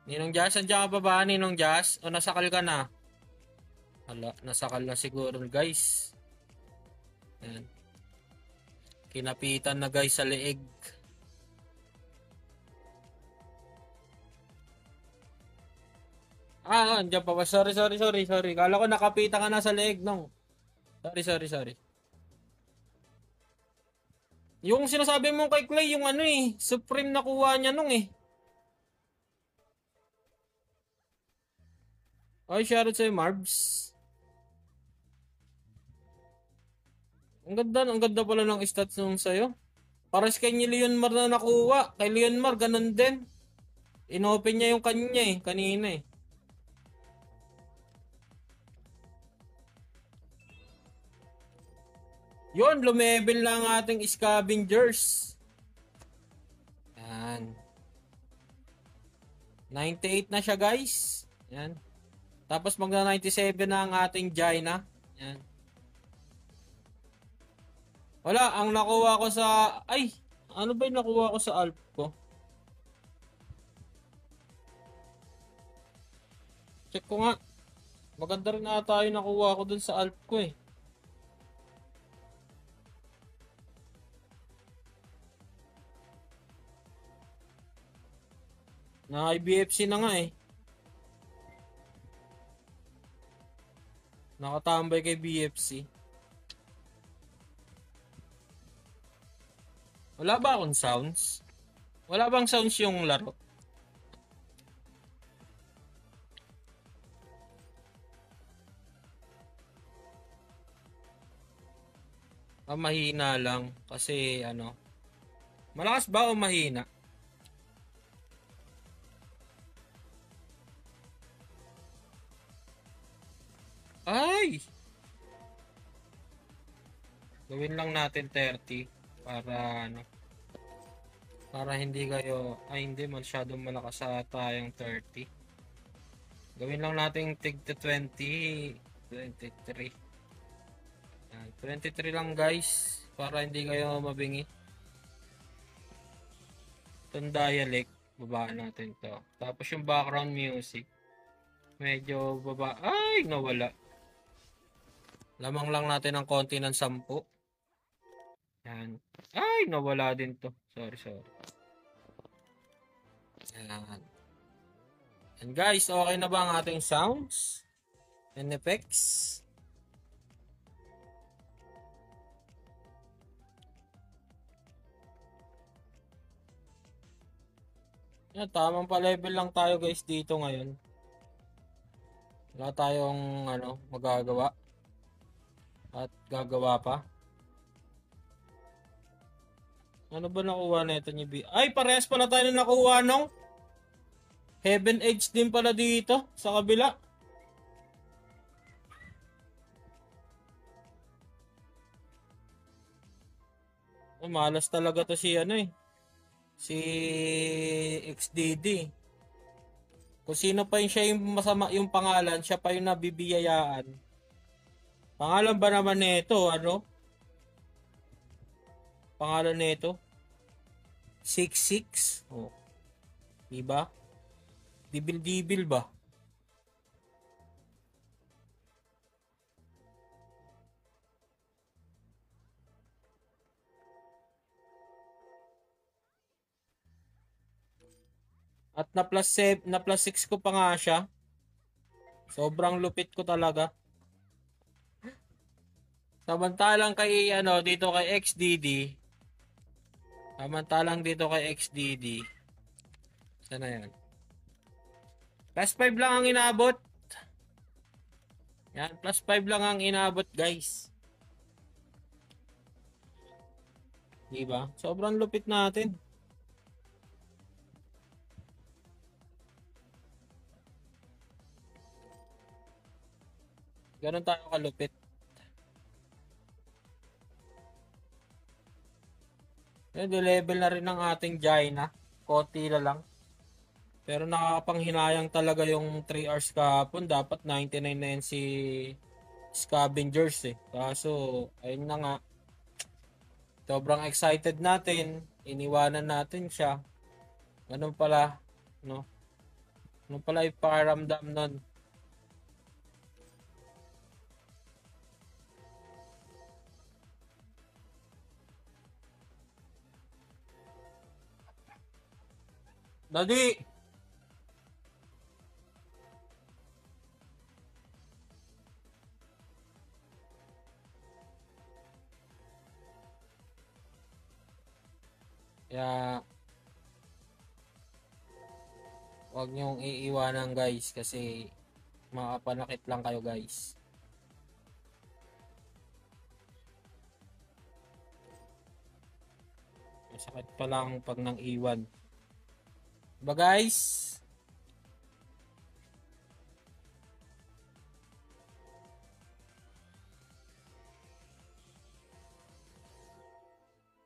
Ninong Jazz, andiyan ka pa ba, Ninong Jazz? O nasakal ka na? Hala, nasakal na siguro, guys. Ayan. Kinapitan na, guys, sa leeg. Andiyan pa ba? Sorry. Kala ko nakapitan ka na sa leeg, no? Sorry. Yung sinasabi mo kay Clay, yung ano eh, Supreme nakuha niya nung eh. Ay, shoutout sa'yo, Marbs. Ang ganda pala ng stats nung sa'yo. Pares kay ni Leonmar na nakuha. Kay Leonmar, ganun din. Inopen niya yung kanya eh, kanina eh. Yun, lumevel na ang ating scavengers. Yan. 98 na siya, guys. Yan. Tapos magna 97 na ang ating Jaina. Yan. Wala, ang nakuha ko sa... Ay! Ano ba yung nakuha ko sa Alp ko? Check ko nga. Maganda rin ata yung nakuha ko dun sa Alp ko eh. Na IBFC na nga eh. Nakatambay kay BFC. Wala ba akong sounds? Wala bang sounds yung laro? Mahina lang. Kasi ano. Malakas ba o mahina? Ay! Gawin lang natin 30 para ano, para hindi kayo, ay hindi masyadong malakas sa tayong 30. Gawin lang natin tig to 20, 23. Yan, 23 lang guys para hindi kayo mabingi. Itong dialect, babaan natin to. Tapos yung background music, medyo baba. Ay, nawala. Lamang lang natin ng konti ng 10. Yan. Ay, nawala din to. Sorry, sorry. Yan. And guys, okay na ba ang ating sounds and effects? Yan, tamang pa-level lang tayo guys dito ngayon. Wala tayong ano, magagawa. At gagawa pa. Ano ba nakuha na ito ni B? Ay, parehas pala tayo na nakuha nung Heaven Edge din pala dito sa kabila. Oh, malas talaga to si ano eh. Si XDD. Kung sino pa yung siya yung masama yung pangalan, siya pa yung nabibiyayaan. Pangalan ba naman nito, ano? Pangalan nito? 66. Oh, diba? Dibil-dibil ba? At na plus 7, na plus 6 ko pa nga siya. Sobrang lupit ko talaga. Samantalang kay ano dito kay XDD. Samantalang dito kay XDD. Sana yan. Plus 5 lang ang inaabot. Yan, plus 5 lang ang inaabot, guys. Diba? Sobrang lupit natin. Ganon tayo kalupit. Yan, level na rin ng ating Jaina. Konti na lang. Pero nakakapanghinayang talaga yung 3 hours kahapon. Dapat 99 na yan si Scavengers eh. Kaso, ayun na nga. Sobrang excited natin. Iniwanan natin siya. Ganun pala, no? Ganun pala ipakaramdam nun. Dadi! Kaya, huwag niyong iiwanan guys kasi makapanakit lang kayo guys. Masakit pa lang pag nang iwan. Ba guys?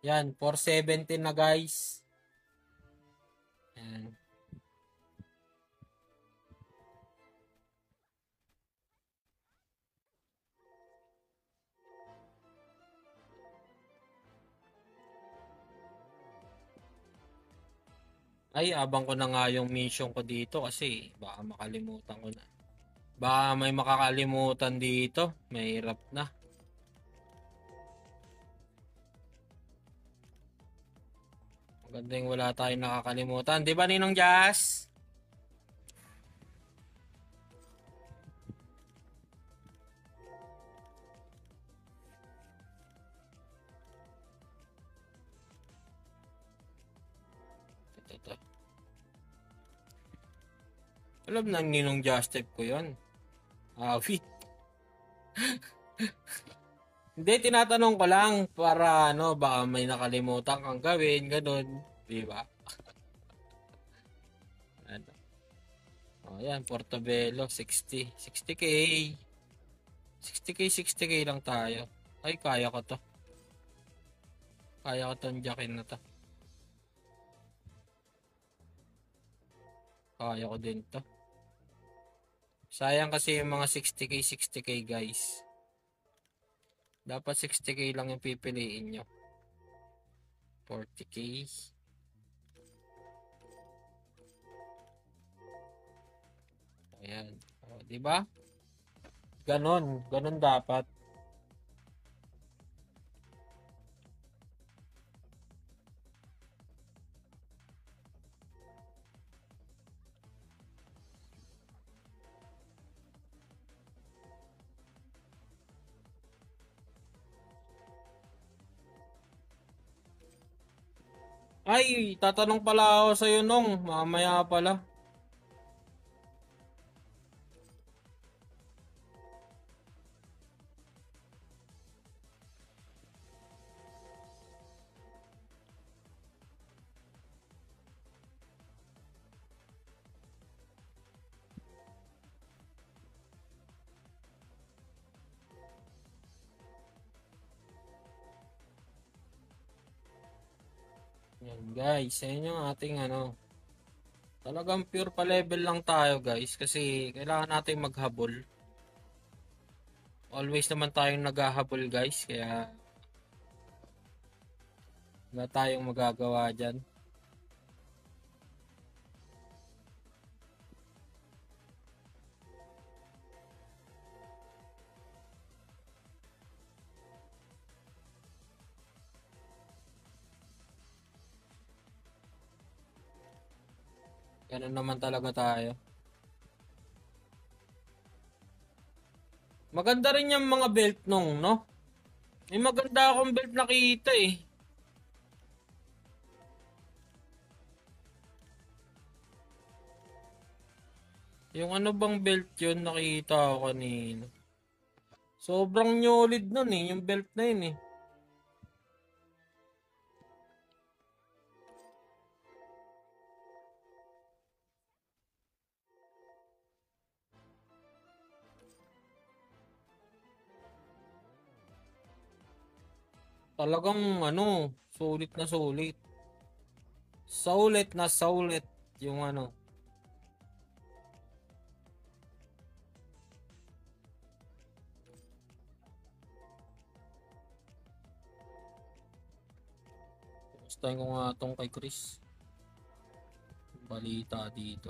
Yan, 417 na guys. Yan. Ay, abang ko na nga yung mission ko dito kasi baka makalimutan ko na. Baka may makakalimutan dito. Mahirap na. Maganda yung wala tayong nakakalimutan. Di ba, Ninong Jazz? Ito. Alam na Ninong Jazz type ko yun. Awit. Hindi, tinatanong ko lang para ano, baka may nakalimutan kang gawin, ganun. Di ba? Ano? O yan, Portobello, 60. 60k. 60k, 60k lang tayo. Ay, kaya ko to. Kaya ko tong jackin na to. Kaya ko din to. Sayang kasi yung mga 60k, 60k guys. Dapat 60k lang yung pipiliin nyo. 40k. Ayan. O, di ba? Ganon. Ganon dapat. Ay, tatanong pala ako sa'yo nung. Mamaya pala. Yan guys. Yan yung ating ano. Talagang pure pa level lang tayo guys. Kasi kailangan natin maghabol. Always naman tayong naghahabol guys. Kaya wala tayong magagawa dyan. Ganun naman talaga tayo. Maganda rin yung mga belt nung, no? May maganda akong belt nakita eh. Yung ano bang belt yun nakita ko kanina. Sobrang nyolid nun eh, yung belt na yun eh. Talagang ano, sulit na sulit. Sulit na sulit yung ano. Gustuhin ko nga tong kay Chris. Balita dito.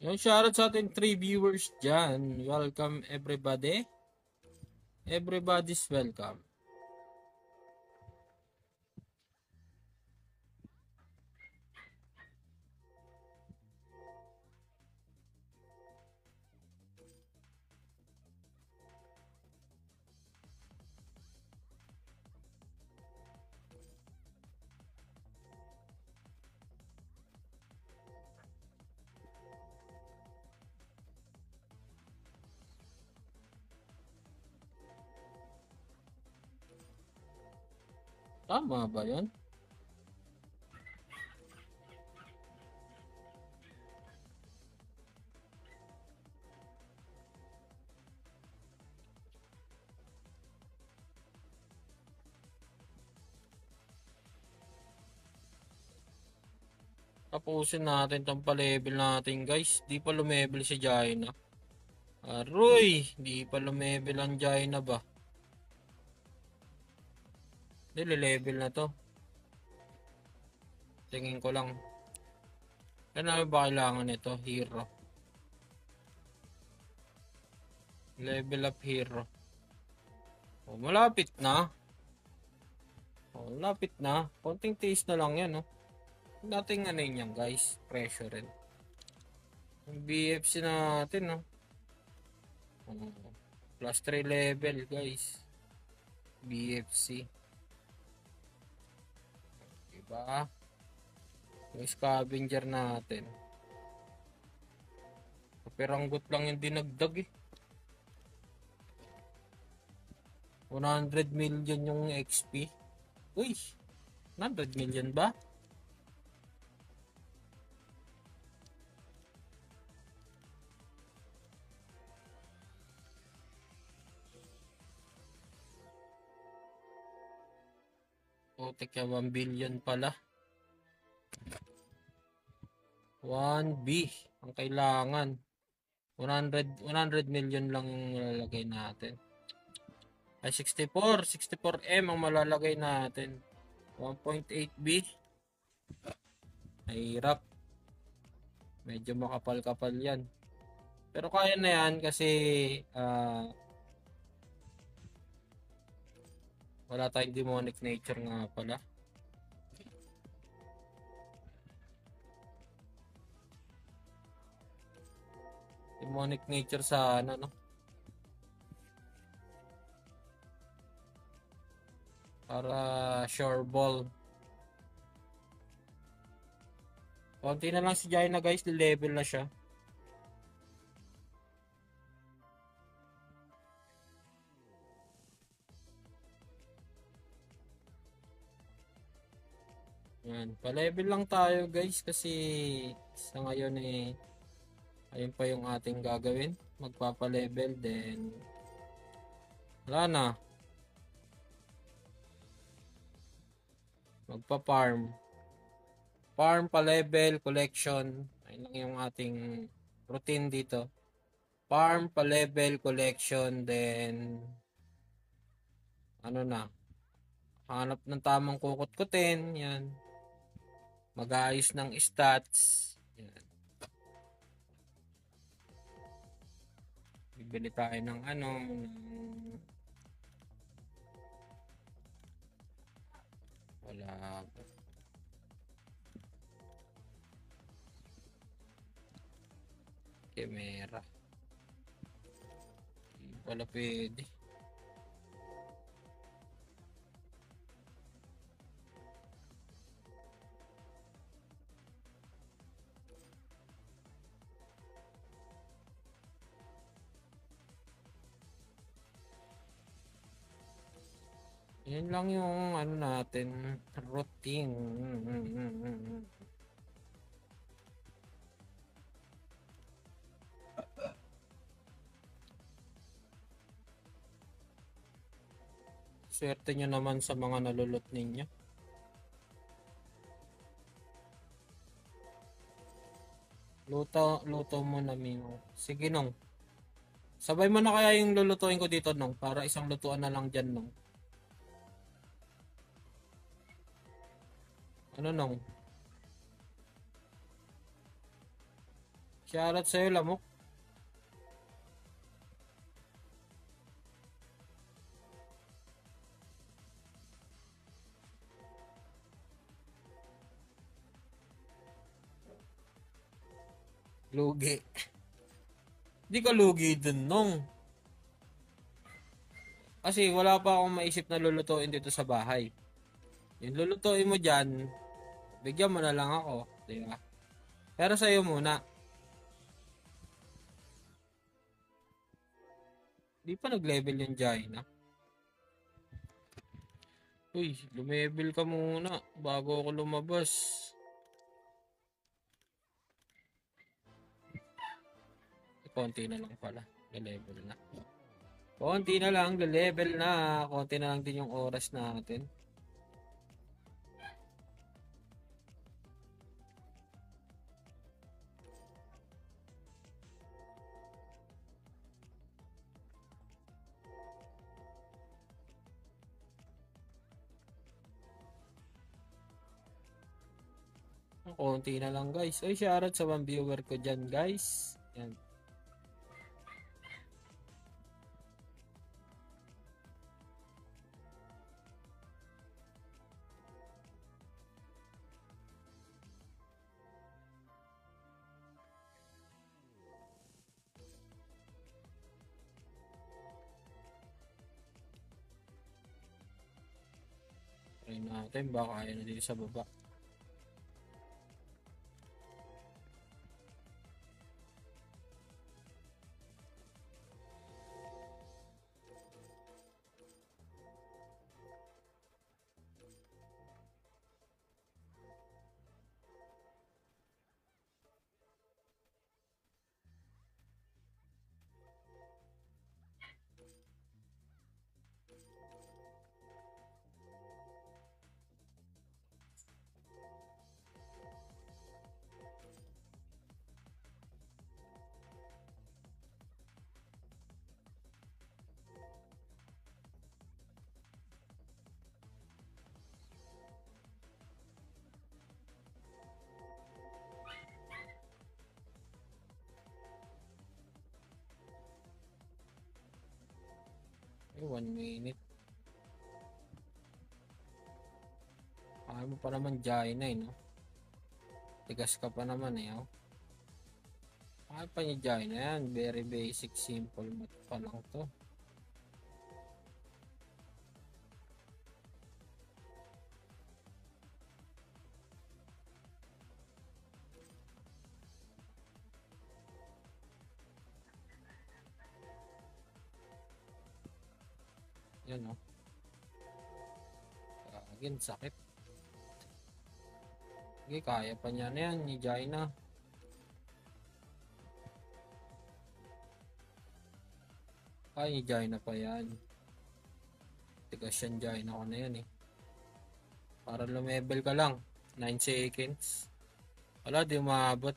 Yung shoutout sa ating 3 viewers dyan. Welcome everybody. Everybody's welcome. Tama ba yun? Tapusin natin tong pa-level natin guys. Di pa lumevel si Jaina. Aroy! Di pa lumevel ang Jaina ba? Hindi, level na to. Tingin ko lang. Ano ba kailangan nito? Hero. Level up hero. Oh, malapit na. Oh, malapit na. Konting taste na lang yan, oh. Dating ano yun yan, guys. Pressure rin. Yung BFC natin, no? Oh, plus 3 level, guys. BFC. Diba? Yung scavenger natin. Peranggot lang yung dinagdag eh. 100 million yung XP. Uy! 100 million ba? O, teka, 1 billion pala. 1B ang kailangan. 100 million lang yung malalagay natin. Ay, 64M ang malalagay natin. 1.8B. Mahirap. Medyo makapal-kapal yan. Pero kaya na yan kasi wala tayong demonic nature nga pala. Demonic nature sana, no? Para sure ball. Konti na lang si Jaina, guys. Level na siya. Yan. Pa-level lang tayo, guys. Kasi sa ngayon eh, ayun pa yung ating gagawin. Magpapa-level. Then, wala na. Magpa-farm. Farm, pa-level, collection. Ayun lang yung ating routine dito. Farm, pa-level, collection. Then, ano na. Hanap ng tamang kukut-kutin. Yan. Mag-aayos ng stats. Yan. Bibili tayo ng ano. Wala. Camera. Hindi pala pwede. Yan lang yung ano natin, routine. Swerte nyo naman sa mga nalulot ninyo. Luto mo na, Mino. Sige, Nong. Sabay mo na kaya yung lulutuin ko dito, Nong. Para isang lutuan na lang dyan, Nong. Ano, Nong? Shoutout sa'yo, Lamok. Lugi. Di ka lugi dun, Nong. Kasi wala pa akong maisip na lulutuin dito sa bahay. Yung lulutuin mo dyan, bigyan mo na lang ako. Diba? Pero sa'yo muna. Di pa nag-level yung Jaina. Uy, lumevel ka muna bago ako lumabas. Konti na lang pala. Le-level na. Konti na lang, le-level na. Konti na lang din yung oras natin. Konti na lang guys. Ay, shoutout sa mga viewer ko dyan guys. Yan. Try natin. Baka ayaw na dito sa baba. Ay, 1 minute. Ayaw mo pa naman Jaina eh, no? Tigas ka pa naman eh, oh. Ayaw pa niya Jaina yan. Very basic, simple math pa lang to. Yan, oh. Again, sakit. Okay, kaya pa niya na yan ni Jaina. Kaya ni Jaina pa yan. Tigas yan Jaina ko na yan eh. Para lumevel ka lang. 9 seconds. Wala, di umabot.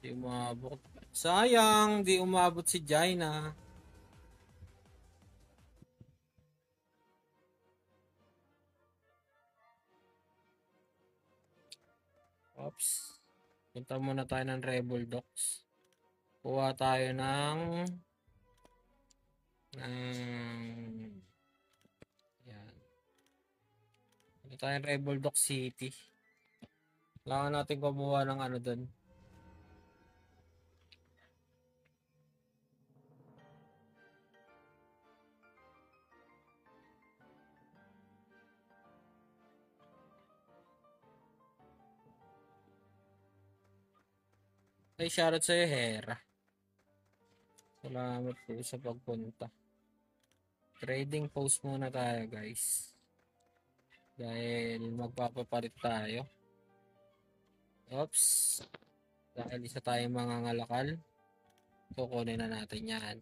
Di umabot. Sayang, di umabot si Jaina. Oops. Punta muna tayo ng Rebel Docs. Kuha tayo ng yan. Punta tayo ng Rebel Docs City. Kailangan natin kumuha ng ano dun. Ay, shoutout sa'yo, Hera. Salamat po sa pagpunta. Trading post muna tayo, guys. Dahil magpapapalit tayo. Oops. Dahil isa tayong mga ngalakal. Kukunin na natin yan.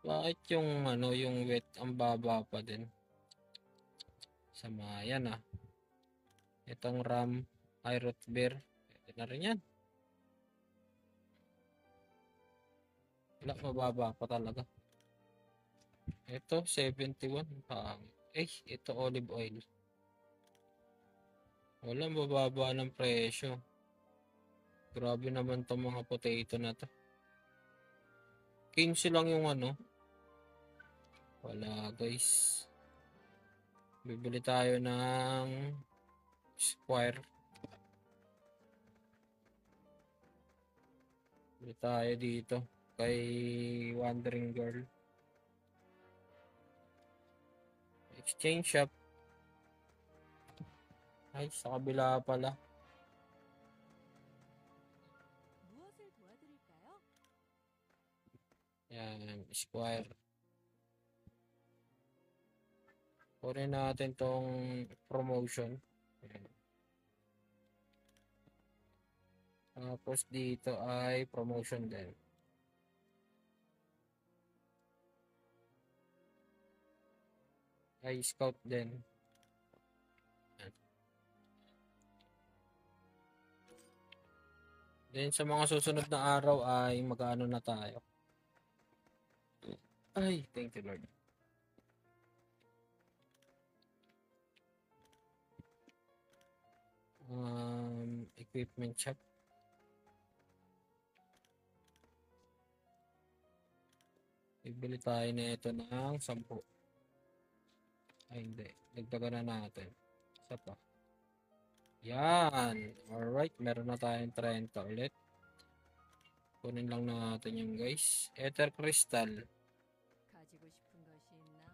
Bakit yung ano, yung wet ang baba pa din? Sama yan ah. Itong RAM, iRoot beer. Pwede na rin yan. Wala, mababa pa talaga. Ito, 71. Ito olive oil. Wala, mababa ng presyo. Grabe naman tong mga potato na to. 15 lang yung ano. Wala guys. Bibili tayo ng square. Bibili tayo dito kay Wandering Girl. Exchange shop. Ay, sa kabila pala. Yan, square. Kunin natin tong promotion. Yan. Tapos dito ay promotion din. Ay, scout din. Yan. Then sa mga susunod na araw ay mag-ano na tayo. Ay, thank you Lord. Equipment shop. Bibili tayo na ito ng 10. Ay, hindi. Dagdagan na natin. Isa pa. Yan. Alright. Meron na tayong 30 ulit. Kunin lang natin yung guys. Ether Crystal. 가지고 싶은 것이 있나?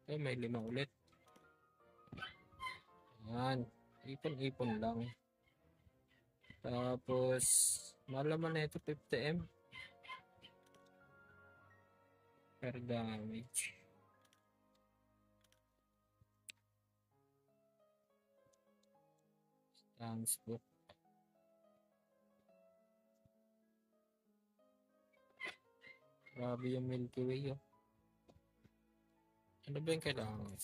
May 5 ulit. Yan. Ipon-ipon lang. Tapos, malaman na ito 50M. Per damage. Transport. Grabe yung Milky Way, oh. Ano ba yung kailangan?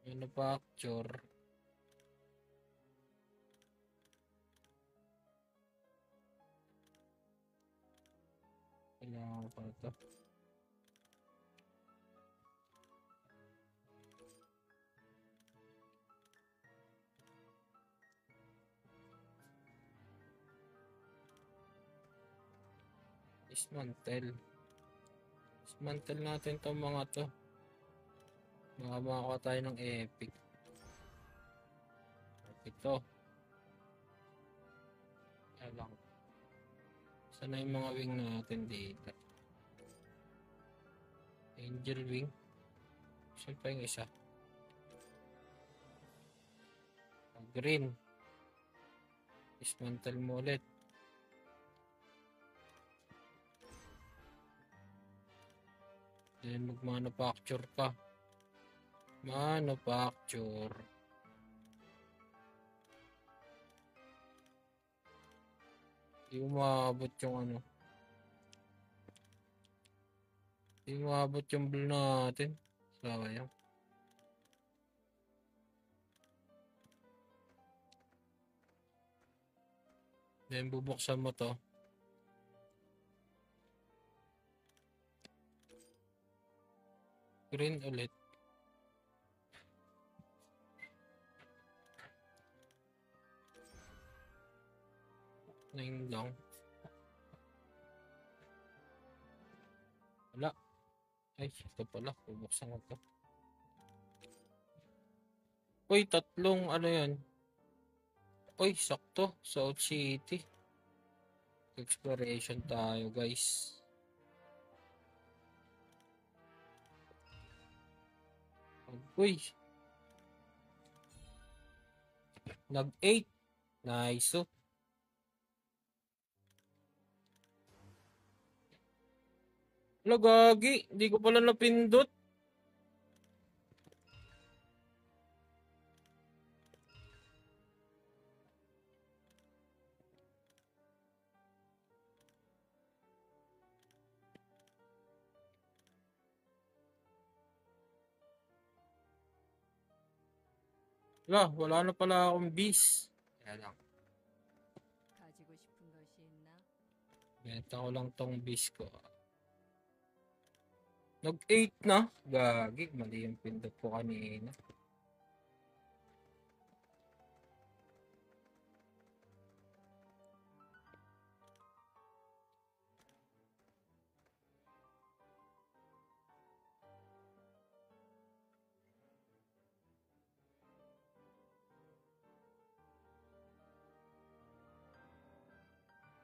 Manufacture. Kailangan ko pa ito. Dismantle natin itong mga to. Makakuha tayo ng epic. Ito. Kaya lang. Sana yung mga wing natin dito. Angel wing. Saan pa yung isa? Green. Dismantle mo ulit. Then mag-manufacture ka. Manufacture. Hindi umabot yung ano. Hindi umabot yung blue natin. Sayang. Then bubuksan mo to. Green ulit. Nine lang. Wala. Ay, ito pala. Bubuksan ko to. Uy, tatlong ano yan. Uy, sakto. South City. Exploration tayo, guys. Uy. Nag-8. Nice. Oh. Lagagi. Hindi ko pala napindot. Wala na pala akong bees. Kaya lang. 가지고 싶은 것이 있나? Benta ko lang tong bees ko. Nag-8 na. Gagi. Mali yung pindot ko kanina.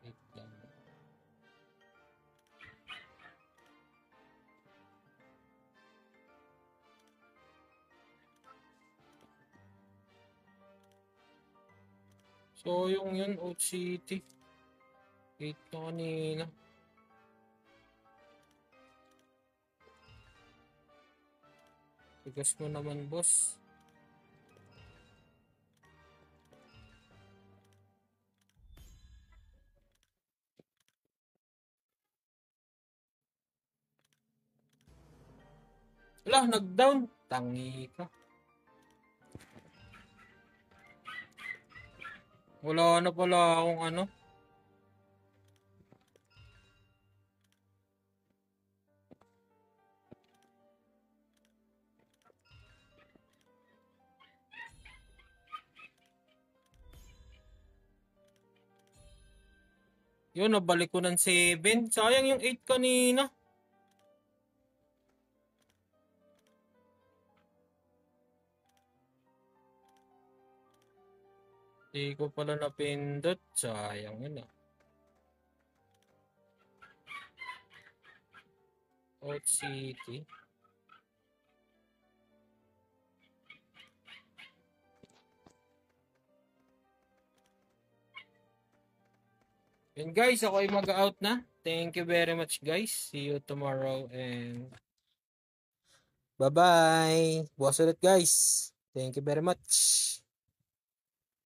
Wait lang. So, yung yun, Oat City. 8 na kanina. Tigas mo naman, boss. Wala, nag-down. Tangi ka. Wala na pala akong ano. Yun, nabalik ko ng 7. Sayang yung 8 kanina. Di ko pala napindot. Sayang yun ah. Out City. Yun guys, ako ay mag-out na. Thank you very much guys. See you tomorrow and bye-bye. Bukas ulit guys. Thank you very much.